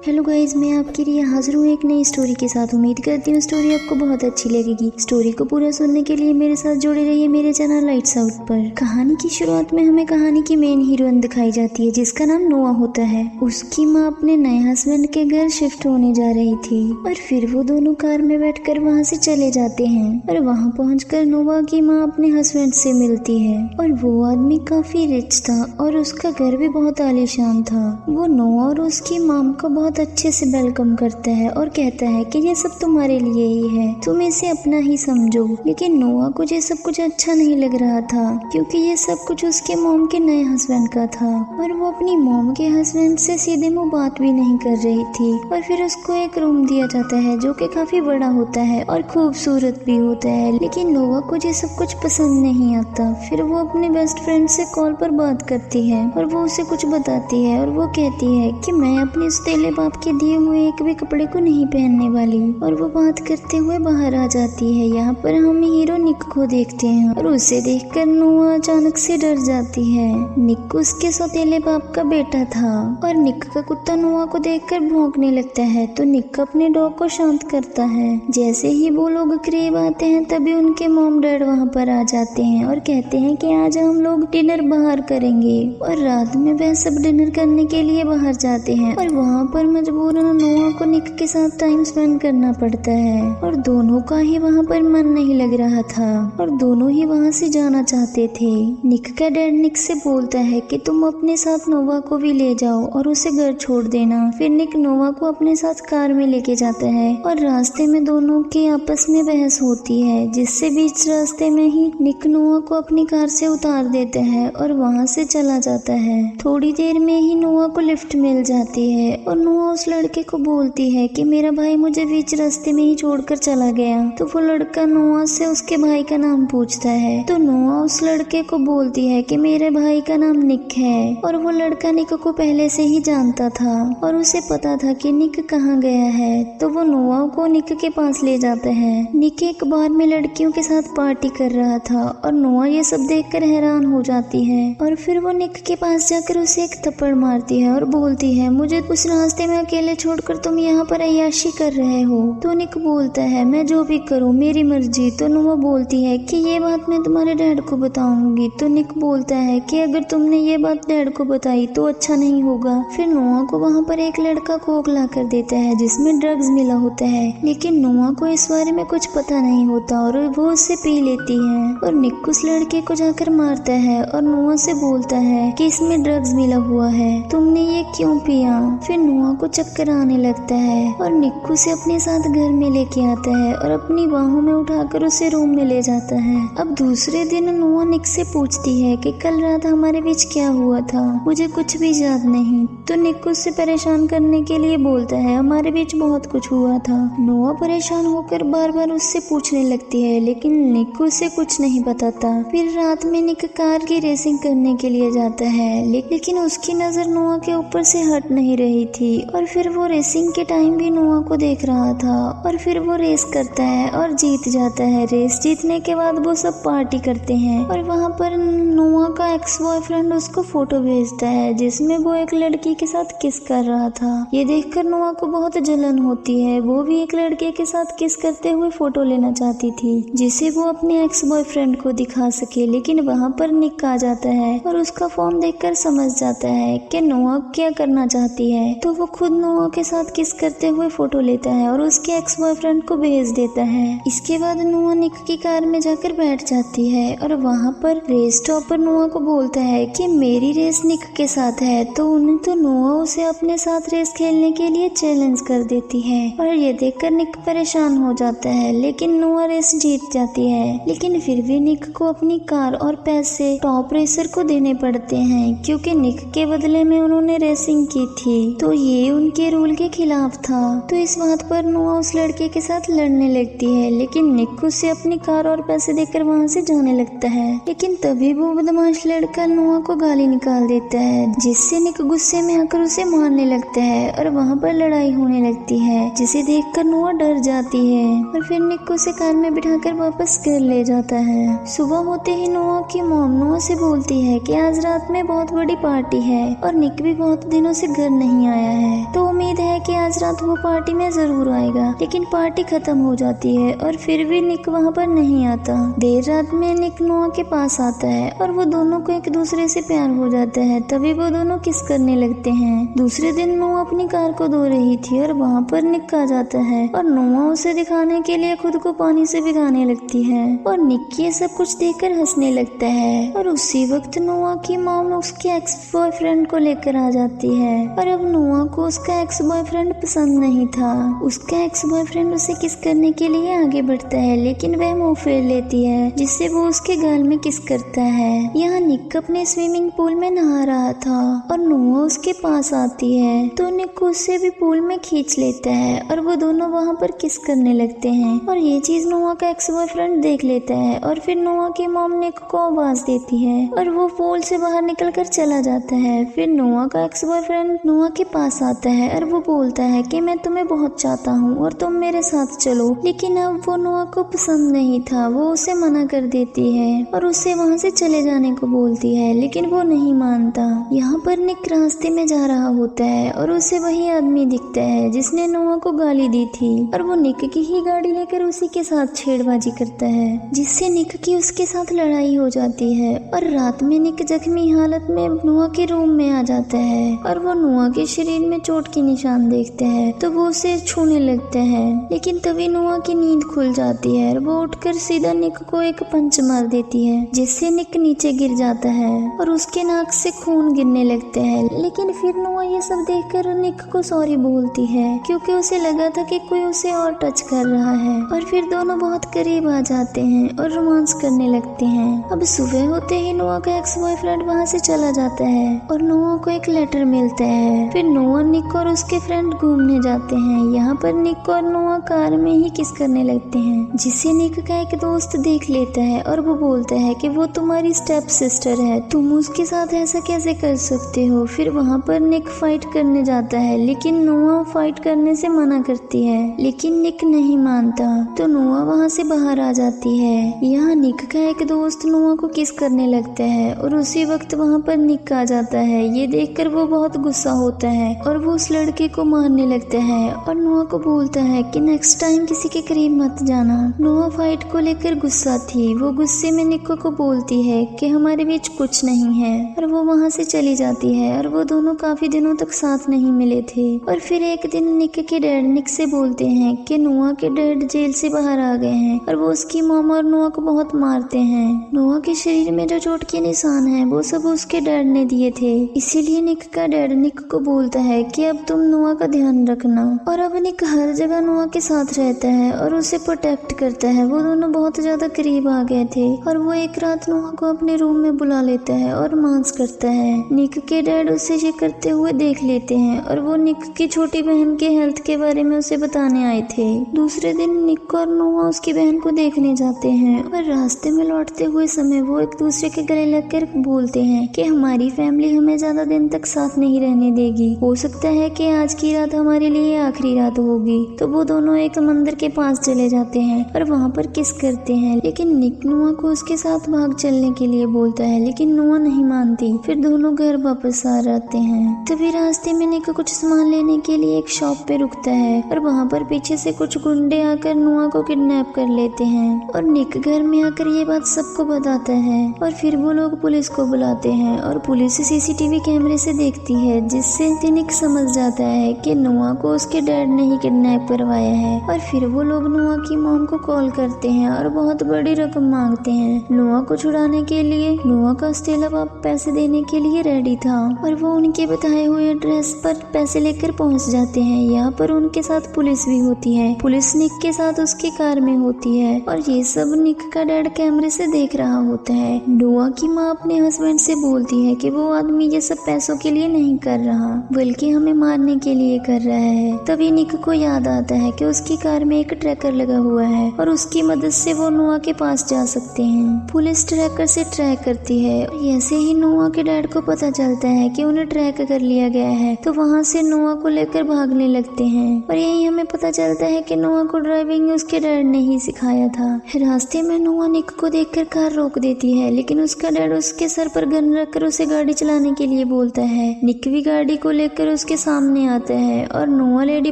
Hello guys, मैं आपके लिए हाजिर हूँ एक नई स्टोरी के साथ। उम्मीद करती हूँ स्टोरी आपको बहुत अच्छी लगेगी। स्टोरी को पूरा सुनने के लिए मेरे साथ जुड़े रहिए मेरे चैनल लाइट्स आउट पर। कहानी की शुरुआत में हमें कहानी की मेन हीरोइन दिखाई जाती है जिसका नाम नोआ होता है। उसकी माँ अपने नए हस्बैंड के घर शिफ्ट होने जा रही थी और फिर वो दोनों कार में बैठकर वहाँ से चले जाते हैं और वहाँ पहुँचकर नोआ की माँ अपने हस्बैंड से मिलती है और वो आदमी काफी रिच था और उसका घर भी बहुत आलीशान था। वो नोआ और उसकी माम को बहुत अच्छे से वेलकम करता है और कहता है कि ये सब तुम्हारे लिए ही है, तुम इसे अपना ही समझो। लेकिन नोआ को ये सब कुछ अच्छा नहीं लग रहा था क्योंकि ये सब कुछ उसके मॉम के नए हस्बैंड का था और वो अपनी मॉम के हस्बैंड से सीधे मुंह बात भी नहीं कर रही थी। और फिर उसको एक रूम दिया जाता है जो कि काफी बड़ा होता है और खूबसूरत भी होता है। लेकिन नोआ को ये सब कुछ पसंद नहीं आता। फिर वो अपने बेस्ट फ्रेंड से कॉल पर बात करती है और वो उसे कुछ बताती है और वो कहती है कि मैं अपने सौतेले बाप के दिए हुए एक भी कपड़े को नहीं पहनने वाली। और वो बात करते हुए बाहर आ जाती है। यहाँ पर हम हीरो निक को देखते हैं और उसे देखकर नोआ अचानक से डर जाती है। निक उसके सौतेले बाप का बेटा था और निक का कुत्ता नोआ को देखकर भौंकने लगता है तो निक अपने डॉग को शांत करता है। जैसे ही वो लोग करीब आते हैं तभी उनके मॉम डैड वहाँ पर आ जाते हैं और कहते हैं कि आज हम लोग डिनर बाहर करेंगे। और रात में वह सब डिनर करने के लिए बाहर जाते हैं और वहाँ पर मजबूरन नोआ को निक के साथ टाइम स्पेंड करना पड़ता है और दोनों का ही वहाँ पर मन नहीं लग रहा था और दोनों ही वहाँ से जाना चाहते थे। निक का डैड निक से बोलता है कि तुम अपने साथ नोवा को भी ले जाओ और उसे घर छोड़ देना। फिर निक नोवा को अपने साथ कार में लेके जाता है और रास्ते में दोनों की आपस में बहस होती है जिससे बीच रास्ते में ही निक नोआ को अपनी कार से उतार देता है और वहाँ से चला जाता है। थोड़ी देर में ही नोआ को लिफ्ट मिल जाती है और नोआ उस लड़के को बोलती है कि मेरा भाई मुझे बीच रास्ते में ही छोड़कर चला गया। तो वो लड़का नोआ से उसके भाई का नाम पूछता है तो नोआ उस लड़के को बोलती है कि मेरे भाई का नाम निक है। और वो लड़का निक को पहले से ही जानता था और उसे पता था कि निक कहाँ गया है। तो वो नोआ को निक के पास ले जाता है। निक एक बार में लड़कियों के साथ पार्टी कर रहा था और नोआ ये सब देखकर हैरान हो जाती है और फिर वो निक के पास जाकर उसे एक थप्पड़ मारती है और बोलती है मुझे उस रास्ते में अकेले छोड़कर तुम यहाँ पर अय्याशी कर रहे हो। तो निक बोलता है मैं जो भी करूँ मेरी मर्जी। तो नोआ बोलती है कि ये बात मैं तुम्हारे डैड को बताऊंगी। तो निक बोलता है कि अगर तुमने ये बात डैड को बताई तो अच्छा नहीं होगा। फिर नोआ को वहाँ पर एक लड़का कोक ला कर देता है जिसमें ड्रग्स मिला होता है लेकिन नोआ को इस बारे में कुछ पता नहीं होता और वो उससे पी लेती है और निक उस लड़के को जाकर मारता है और नोआ से बोलता है कि इसमें ड्रग्स मिला हुआ है, तुमने ये क्यों पिया। फिर नोआ को चक्कर आने लगता है और निक उसे अपने साथ घर में लेके आता है और अपनी बाहों में उठाकर उसे रूम में ले जाता है। अब दूसरे दिन नोआ निक से पूछती है कि कल रात हमारे बीच क्या हुआ था, मुझे कुछ भी याद नहीं। तो निक उससे परेशान करने के लिए बोलता है हमारे बीच बहुत कुछ हुआ था। नोआ परेशान होकर बार बार उससे पूछने लगती है लेकिन निक उसे कुछ नहीं बताता। फिर रात में निक कार की रेसिंग करने के लिए जाता है लेकिन उसकी नजर नोआ के ऊपर से हट नहीं रही थी और फिर वो रेसिंग के टाइम भी नोआ को देख रहा था और फिर वो रेस करता है और जीत जाता है। रेस जीतने के बाद वो सब पार्टी करते हैं और वहाँ पर नोआ का एक्स बॉयफ्रेंड उसको फोटो भेजता है जिसमें वो एक लड़की के साथ किस कर रहा था। ये देखकर नोआ को बहुत जलन होती है। वो भी एक लड़के के साथ किस करते हुए फोटो लेना चाहती थी जिसे वो अपने एक्स बॉयफ्रेंड को दिखा सके। लेकिन वहाँ पर निक आ जाता है और उसका फोन देखकर समझ जाता है कि नोआ क्या करना चाहती है। तो वो खुद नोआ के साथ किस करते हुए फोटो लेता है और उसके एक्स बॉयफ्रेंड को भेज देता है। इसके बाद नोआ निक की कार में जाकर बैठ जाती है और वहाँ पर रेस टॉपर नोआ को बोलता है कि मेरी रेस निक के साथ है। तो नोआ उसे अपने साथ रेस खेलने के लिए चैलेंज कर देती है और ये देखकर निक परेशान हो जाता है लेकिन नोआ रेस जीत जाती है। लेकिन फिर भी निक को अपनी कार और पैसे टॉप रेसर को देने पड़ते हैं क्योंकि निक के बदले में उन्होंने रेसिंग की थी तो ये उनके रूल के खिलाफ था। तो इस बात पर नोआ उस लड़के के साथ लड़ने लगती है लेकिन निक उसे अपनी कार और पैसे देकर वहाँ से जाने लगता है। लेकिन तभी वो बदमाश लड़का नोआ को गाली निकाल देता है जिससे निक गुस्से में आकर उसे मारने लगता है और वहाँ पर लड़ाई होने लगती है जिसे देखकर नोआ डर जाती है और फिर निक को उसे कार में बिठाकर वापस घर ले जाता है। सुबह होते ही नोआ की मॉम नोआ से बोलती है कि आज रात में बहुत बड़ी पार्टी है और निक भी बहुत दिनों से घर नहीं आया है। है। तो उम्मीद है कि आज रात वो पार्टी में जरूर आएगा, लेकिन पार्टी खत्म हो जाती है और फिर भी निक वहाँ पर नहीं आता। देर रात में निक नोआ के पास आता है और वो दोनों को एक दूसरे से प्यार हो जाता है। तभी वो दोनों किस करने लगते हैं। दूसरे दिन नोआ अपनी कार को धो रही थी और वहाँ पर निक आ जाता है और नोआ उसे दिखाने के लिए खुद को पानी से भिगाने लगती है और निक ये सब कुछ देखकर हंसने लगता है। और उसी वक्त नोआ की मॉम उसके एक्स बॉयफ्रेंड को लेकर आ जाती है और अब नोआ को उसका एक्स बॉयफ्रेंड पसंद नहीं था। उसका एक्स बॉयफ्रेंड उसे किस करने के लिए आगे बढ़ता है, लेकिन वह मुंह फेर लेती है जिससे वो उसके गाल में किस करता है। यहाँ निक अपने स्विमिंग पूल में नहा रहा था और नोआ उसके पास आती है तो निक उससे भी पूल में खींच लेता है और वो दोनों वहाँ पर किस करने लगते हैं। और ये चीज नोआ का एक्स बॉयफ्रेंड देख लेता है और फिर नोआ की मॉम निक को आवाज देती है और वो पूल से बाहर निकल कर चला जाता है। फिर नोआ का एक्स बॉयफ्रेंड नोआ के पास आता है और वो बोलता है कि मैं तुम्हें बहुत चाहता हूँ और तुम मेरे साथ चलो। लेकिन अब वो नोआ को पसंद नहीं था, वो उसे मना कर देती है और उसे वहाँ से चले जाने को बोलती है, लेकिन वो नहीं मानता। यहाँ पर निक रास्ते में जा रहा होता है और उसे वही आदमी दिखता है जिसने नोआ को गाली दी थी और वो निक की ही गाड़ी लेकर उसी के साथ छेड़बाजी करता है, जिससे निक की उसके साथ लड़ाई हो जाती है। और रात में निक जख्मी हालत में नोआ के रूम में आ जाता है और वो नोआ के शरीर में चोट के निशान देखता है तो वो उसे छूने लगता है, लेकिन तभी नोआ की नींद खुल जाती है और वो उठकर सीधा निक को एक पंच मार देती है, जिससे निक नीचे गिर जाता है और उसके नाक से खून गिरने लगता है। लेकिन फिर नोआ ये सब देखकर निक को सॉरी बोलती है क्योंकि उसे लगा था कि कोई उसे और टच कर रहा है। और फिर दोनों बहुत करीब आ जाते हैं और रोमांस करने लगते हैं। अब सुबह होते ही नोआ का एक्स बॉयफ्रेंड वहाँ से चला जाता है और नोआ को एक लेटर मिलता है। फिर नोआ निक और उसके फ्रेंड घूमने जाते हैं। यहाँ पर निक और नोआ कार में ही किस करने लगते हैं, जिसे निक का एक दोस्त देख लेता है और वो बोलता है कि वो तुम्हारी स्टेप सिस्टर है, तुम उसके साथ ऐसा कैसे कर सकते हो। फिर वहाँ पर निक फाइट करने जाता है, लेकिन नोआ फाइट करने से मना करती है, लेकिन निक नहीं मानता तो नोआ वहाँ से बाहर आ जाती है। यहाँ निक का एक दोस्त नोआ को किस करने लगता है और उसी वक्त वहाँ पर निक आ जाता है। ये देखकर वो बहुत गुस्सा होता है और वो उस लड़के को मारने लगता है और नोआ को बोलता है कि नेक्स्ट टाइम किसी के करीब मत जाना। नोआ फाइट को लेकर गुस्सा थी, वो गुस्से में निक को बोलती है कि हमारे बीच कुछ नहीं है और वो वहाँ से चली जाती है। और वो दोनों काफी दिनों तक साथ नहीं मिले थे। और फिर एक दिन निक के डैड निक से बोलते हैं कि नोआ के डैड जेल से बाहर आ गए हैं और वो उसकी मॉम और नोआ को बहुत मारते हैं। नोआ के शरीर में जो चोट के निशान हैं वो सब उसके डैड ने दिए थे, इसीलिए निक का डैड निक को बोलता है कि अब तुम नोआ का ध्यान रखना। और अब निक हर जगह नोआ के साथ रहता है और उसे प्रोटेक्ट करता है। वो दोनों बहुत ज्यादा करीब आ गए थे और वो एक रात नोआ को अपने रूम में बुला लेता है और रोमांस करता है। निक के डैड उसे ये करते हुए देख लेते हैं और वो निक की छोटी बहन के हेल्थ के बारे में उसे बताने आए थे। दूसरे दिन निक और नोआ उसकी बहन को देखने जाते हैं और रास्ते में लौटते हुए समय वो एक दूसरे के गले लगकर बोलते हैं कि हमारी फैमिली हमें ज्यादा दिन तक साथ नहीं रहने देगी, हो सकता है कि आज की रात हमारे लिए आखिरी रात होगी। तो वो दोनों एक मंदिर के पास चले जाते हैं और वहाँ पर किस करते हैं, लेकिन निक नोआ को उसके साथ भाग चलने के लिए बोलता है, लेकिन नोआ नहीं मानती। फिर दोनों घर वापस आ जाते हैं। तभी रास्ते में निक कुछ सामान लेने के लिए एक शॉप पे रुकता है और वहाँ पर पीछे से कुछ गुंडे आकर नोआ को किडनैप कर लेते हैं और निक घर में आकर ये बात सबको बताता है। और फिर वो लोग पुलिस को बुलाते हैं और पुलिस सीसीटीवी कैमरे से देखती है, जिससे निक समझ जाता है कि नोआ को उसके डैड ने ही किडनैप करवाया है। और फिर वो लोग नोआ की मॉम को कॉल करते हैं और बहुत बड़ी रकम मांगते हैं नोआ को छुड़ाने के लिए। नोआ का अस्टेला बाप पैसे देने के लिए रेडी था और वो उनके बताए हुए एड्रेस पर पैसे लेकर पहुंच जाते हैं। यहाँ पर उनके साथ पुलिस भी होती है। पुलिस निक के साथ उसकी कार में होती है और ये सब निक का डैड कैमरे से देख रहा होता है। नोआ की माँ अपने हस्बैंड से बोलती है कि वो आदमी ये सब पैसों के लिए नहीं कर रहा, बल्कि हमें मारने के लिए कर रहा है। तभी निक को याद आता है कि उसकी कार में एक ट्रैकर लगा हुआ है और उसकी मदद से वो नोआ के पास जा सकते हैं। पुलिस ट्रैकर से ट्रैक करती है और ऐसे ही नोआ के डैड को पता चलता है कि उन्हें ट्रैक कर लिया गया है, तो वहाँ से नोआ को लेकर भागने लगते हैं। और यही हमें पता चलता है कि नोआ को ड्राइविंग उसके डैड ने ही सिखाया था। रास्ते में नोआ निक को देखकर कार रोक देती है, लेकिन उसका डैड उसके सर पर गन रखकर उसे गाड़ी चलाने के लिए बोलता है। निक भी गाड़ी को लेकर उसके सामने आता है और नोआ लेडी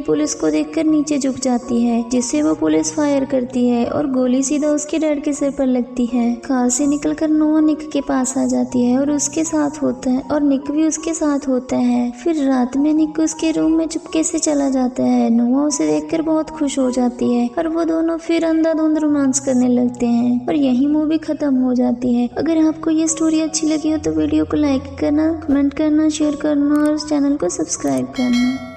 पुलिस को देखकर नीचे झुक जाती है, जिससे वो पुलिस फायर करती है और गोली सीधा उसके डैड के सिर पर लगती है। कार से निकलकर नोआ निक के पास आ जाती है और उसके साथ होता है और निक भी उसके साथ होता है। फिर रात में निक उसके रूम में चुपके से चला जाता है। नोआ उसे देखकर बहुत खुश हो जाती है और वो दोनों फिर अंधाधुंध रोमांस करने लगते हैं और यही मूवी खत्म हो जाती है। अगर आपको ये स्टोरी अच्छी लगी हो तो वीडियो को लाइक करना, कमेंट करना, शेयर करना और चैनल को सब्सक्राइब करना।